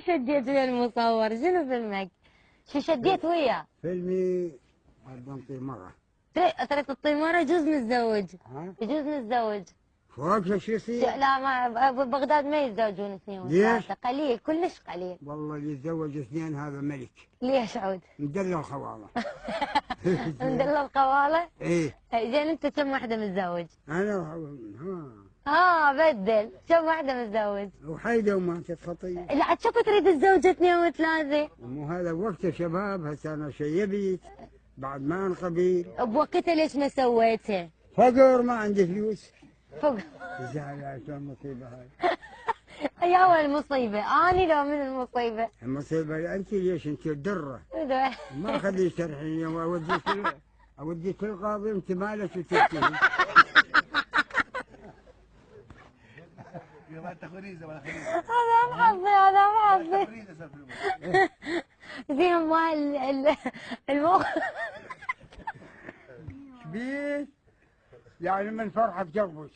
شديت ويا المصور؟ شنو فيلمك؟ شو شديت وياه؟ فيلمي بنطي مرة. ترى تطي مرة يجوز نتزوج. ها؟ يجوز نتزوج. فوق شو يصير؟ لا، ما ببغداد ما يتزوجون اثنين ليش؟ وثلاثة، قليل كلش قليل. والله اللي يتزوج اثنين هذا ملك. ليش عود؟ مدلل الخواله. مدلل قواله؟ ايه. زين انت كم واحدة متزوج؟ انا بدل كم واحدة متزوج؟ وحيده وماتت خطيه. لا عاد شكو تريد تتزوج اثنين وثلاثة؟ مو هذا وقت شباب، هسه انا شيبت بعد ما انقبل. بوقتها ليش ما سويتها؟ فقر، ما عندي فلوس. فوق. زعل شو المصيبه هاي. يا هو المصيبة اني لو من المصيبة؟ المصيبه انت، ليش انت الدره؟ ما خليش ترحيني اوديك القاضي وانت مالك وتبكي. هذا محظي. زين ما المخ. شبيك؟ يعني من فرحة قلبك.